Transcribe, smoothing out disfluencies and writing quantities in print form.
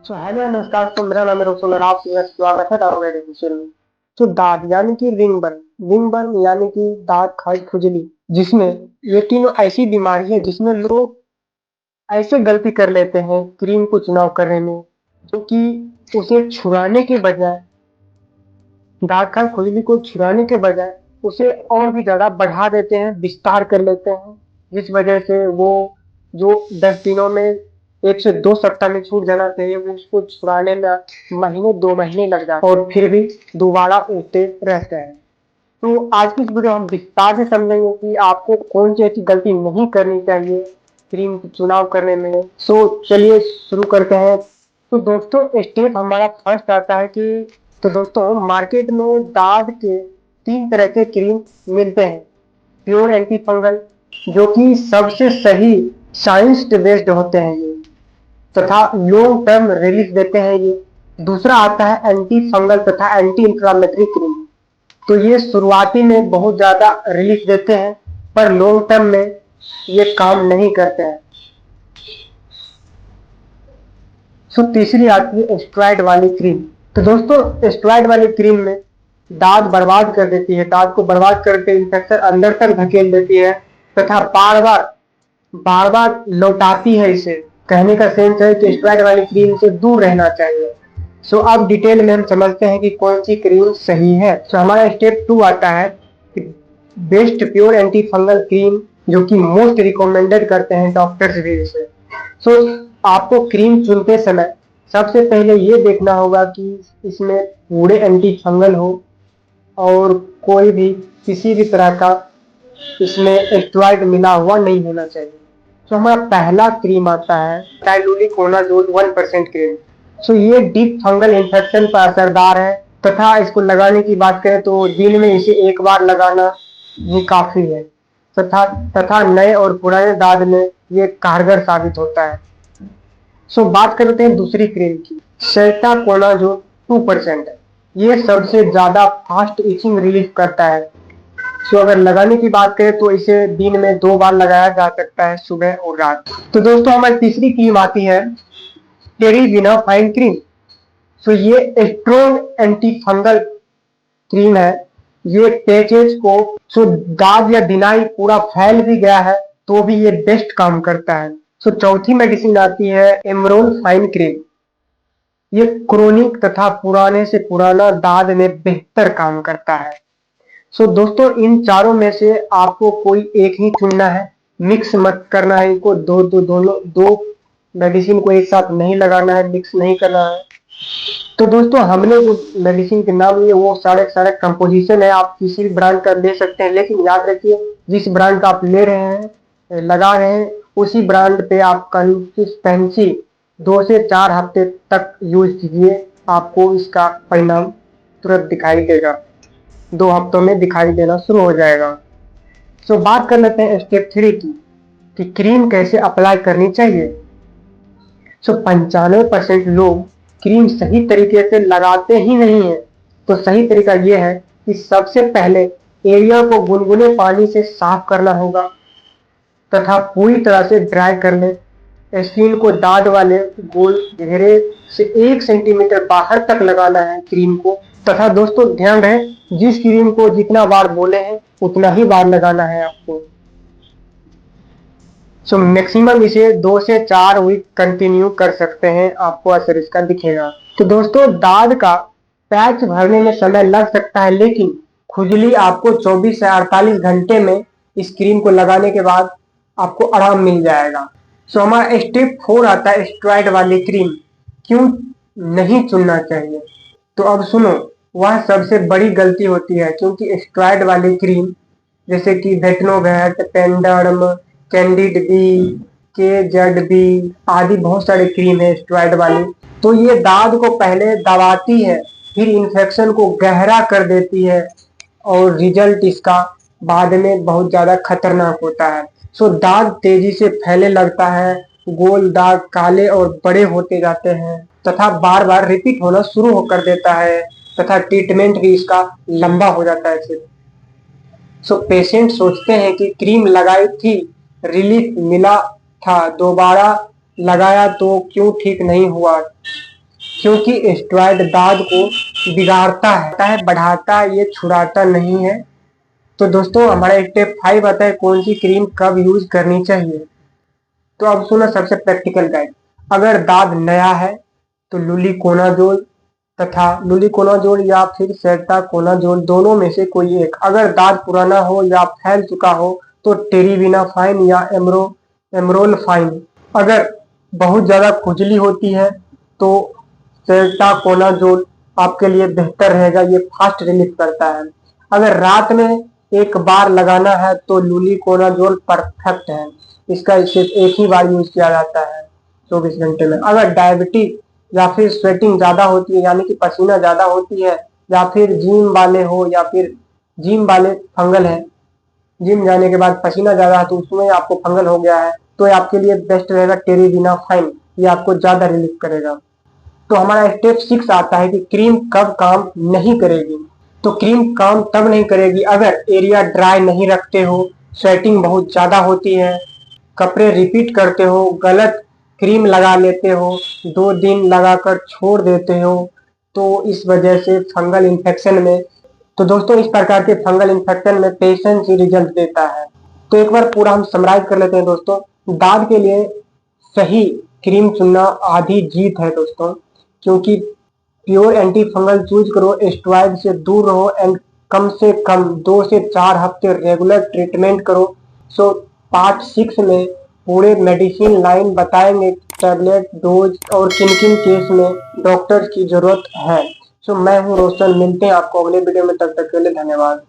Hello नमस्कार। मेरा नाम है रोशन और आपका स्वागत है दारू एजुकेशन में। दाद यानी कि रिंग बर्न यानी कि दांत खाज खुजली, जिसमें ये तीनों ऐसी बीमारी है जिसमें लोग ऐसे गलती कर लेते हैं क्रीम को चुनाव करने में, क्योंकि उसे छुड़ाने के बजाय, दांत खाज खुजली को छुड़ाने के बजाय उसे और भी ज्यादा बढ़ा देते हैं, विस्तार कर लेते हैं, जिस वजह से वो जो 10 दिनों में 1 से 2 सप्ताह में छूट जाना चाहिए वो उसको छुड़ाने में महीने 2 महीने लग जाते हैं और फिर भी दोबारा उठते रहते हैं। तो आज की इस वीडियो हम विस्तार से समझेंगे कि आपको कौन सी ऐसी गलती नहीं करनी चाहिए क्रीम चुनाव करने में। चलिए शुरू करते हैं। तो दोस्तों स्टेप हमारा फर्स्ट आता है कि, तो दोस्तों मार्केट में दाद के 3 तरह के क्रीम मिलते हैं। प्योर एंटी फंगल, जो कि सबसे सही साइंस बेस्ड होते हैं ये, तथा लॉन्ग टर्म रिलीफ देते हैं ये। दूसरा आता है एंटी फंगल तथा एंटी इंफ्लामेटरी क्रीम। तो ये शुरुआती में बहुत ज्यादा रिलीफ देते हैं पर लॉन्ग टर्म में ये काम नहीं करते हैं। तीसरी आती है स्टेरॉइड वाली क्रीम। तो दोस्तों स्टेरॉइड वाली क्रीम में दांत बर्बाद कर देती है, दांत को बर्बाद करके इन्फेक्शन अंदर तक धकेल देती है तथा बार बार लौटाती है इसे। कहने का सेंस है कि स्टेरॉइड वाली क्रीम से दूर रहना चाहिए। अब डिटेल में हम समझते हैं कि कौन सी क्रीम सही है। हमारा स्टेप 2 आता है कि best pure anti fungal cream, जो कि मोस्ट रिकमेंडेड करते हैं डॉक्टर्स भी इसे। आपको क्रीम चुनते समय सबसे पहले ये देखना होगा कि इसमें पूरे एंटी फंगल हो और कोई भी किसी भी तरह का इसमें स्टेरॉइड मिला हुआ नहीं होना चाहिए। हमारा पहला क्रीम आता है डाइलूलिकोनाजोल 1% क्रीम। ये डीप फंगल इन्फेक्शन पर असरदार है तथा इसको लगाने की बात करें तो दिन में इसे 1 बार लगाना ही काफी है तथा तथा नए और पुराने दांत में ये कारगर साबित होता है। बात करते हैं दूसरी क्रीम की, सेटाकोनाजोल 2%। ये सबसे ज्यादा फास्ट इचिंग रिलीफ करता है। अगर लगाने की बात करें तो इसे दिन में 2 बार लगाया जा सकता है, सुबह और रात। तो दोस्तों हमारी तीसरी क्रीम आती है टेरिजिना फाइन क्रीम। ये स्ट्रॉन्ग एंटी फंगल क्रीम है। ये पैचेज को, दाग या दिनाई पूरा फैल भी गया है तो भी ये बेस्ट काम करता है। चौथी मेडिसिन आती है एमरोल फाइन क्रीम। ये क्रोनिक तथा पुराने से पुराना दाद में बेहतर काम करता है। दोस्तों इन चारों में से आपको कोई एक ही चुनना है, मिक्स मत करना है इनको। दो मेडिसिन को एक साथ नहीं लगाना है, मिक्स नहीं करना है। तो दोस्तों हमने जो मेडिसिन के नाम लिए वो सारे सारे कंपोजिशन है, आप किसी भी ब्रांड का ले सकते हैं, लेकिन याद रखिए जिस ब्रांड का आप ले रहे हैं, लगा रहे हैं, उसी ब्रांड पे आप कंसिस्टेंसी 2 से 4 हफ्ते तक यूज कीजिए, आपको इसका परिणाम तुरंत दिखाई देगा। 2 हफ्तों में दिखाई देना शुरू हो जाएगा। बात कर लेते हैं स्टेप 3 की, कि क्रीम कैसे अप्लाई करनी चाहिए। 95% लोग क्रीम सही तरीके से लगाते ही नहीं है। तो सही तरीका यह है कि सबसे पहले एरिया को गुनगुने पानी से साफ करना होगा तथा पूरी तरह से ड्राई कर ले। स्किन को दाद वाले गोल घेरे से 1 सेंटीमीटर बाहर तक लगाना है क्रीम को। तथा दोस्तों ध्यान रहे, जिस क्रीम को जितना बार बोले हैं उतना ही बार लगाना है आपको। मैक्सिमम इसे 2 से 4 वीक कंटिन्यू कर सकते हैं, आपको असर इसका दिखेगा। तो दोस्तों दाद का पैच भरने में समय लग सकता है, लेकिन खुजली आपको 24 से 48 घंटे में इस क्रीम को लगाने के बाद आपको आराम मिल जाएगा। हमारा स्टेप 4 आता है स्टेरॉइड वाली क्रीम क्यों नहीं चुनना चाहिए। तो अब सुनो, वह सबसे बड़ी गलती होती है, क्योंकि स्टेरॉइड वाली क्रीम जैसे कि वेटनोवेट, पेंडर्म, कैंडिड बी, के जेड बी आदि बहुत सारे क्रीम है स्टेरॉइड वाली। तो ये दाद को पहले दबाती है, फिर इन्फेक्शन को गहरा कर देती है और रिजल्ट इसका बाद में बहुत ज्यादा खतरनाक होता है। दाग तेजी से फैलने लगता है, गोल दाग काले और बड़े होते जाते हैं तथा बार बार रिपीट होना शुरू कर देता है तथा ट्रीटमेंट भी इसका लंबा हो जाता है फिर। पेशेंट सोचते हैं कि क्रीम लगाई थी, रिलीफ मिला था, दोबारा लगाया तो क्यों ठीक नहीं हुआ। क्योंकि स्टेरॉइड दाद को बिगाड़ता है, बढ़ाता है, ये छुड़ाता नहीं है। तो दोस्तों हमारा स्टेप 5 आता है कौन सी क्रीम कब यूज करनी चाहिए। तो अब सुनो सबसे प्रैक्टिकल गाइड। अगर दाद नया है तो लुलिकोनाजोल तथा लुलिकोनाजोल या फिर सेटाकोनाजोल दोनों में से कोई एक। अगर दाद पुराना हो या फैल चुका हो तो टेरिविनाफाइन या एमरोलफाइन। अगर बहुत ज्यादा खुजली होती है तो सेटाकोनाजोल आपके लिए बेहतर रहेगा, ये फास्ट रिलीफ करता है। अगर रात में एक बार लगाना है तो लुलिकोनाजोल परफेक्ट है, इसका सिर्फ एक ही बार यूज किया जाता है 24 घंटे में। अगर डायबिटीज या फिर स्वेटिंग ज्यादा होती है यानी कि पसीना ज्यादा होती है, या फिर जिम वाले फंगल है, जिम जाने के बाद पसीना ज्यादा है तो उसमें आपको फंगल हो गया है, तो ये आपके लिए बेस्ट रहेगा टेरिविनाफाइन, ये आपको ज्यादा रिलीफ करेगा। तो हमारा स्टेप 6 आता है कि क्रीम कब काम नहीं करेगी। तो क्रीम काम तब नहीं करेगी अगर एरिया ड्राई नहीं रखते हो, स्वेटिंग बहुत ज्यादा होती है, कपड़े रिपीट करते हो, गलत क्रीम लगा लेते हो, 2 दिन लगाकर छोड़ देते हो, तो इस वजह से फंगल इन्फेक्शन में, तो दोस्तों इस प्रकार के फंगल इन्फेक्शन में पेशेंस ही रिजल्ट देता है। तो एक बार पूरा हम समराइज कर लेते हैं दोस्तों। दाद के लिए सही क्रीम चुनना आधी जीत है दोस्तों, क्योंकि प्योर एंटी फंगल चूज करो, स्टेरॉइड से दूर रहो एंड कम से कम 2 से 4 हफ्ते रेगुलर ट्रीटमेंट करो। सो पार्ट 6 में पूरे मेडिसिन लाइन बताएंगे, टैबलेट डोज और किन किन केस में डॉक्टर की जरूरत है। सो मैं हूँ रोशन, मिलते हैं आपको अगले वीडियो में, तब तक के लिए धन्यवाद।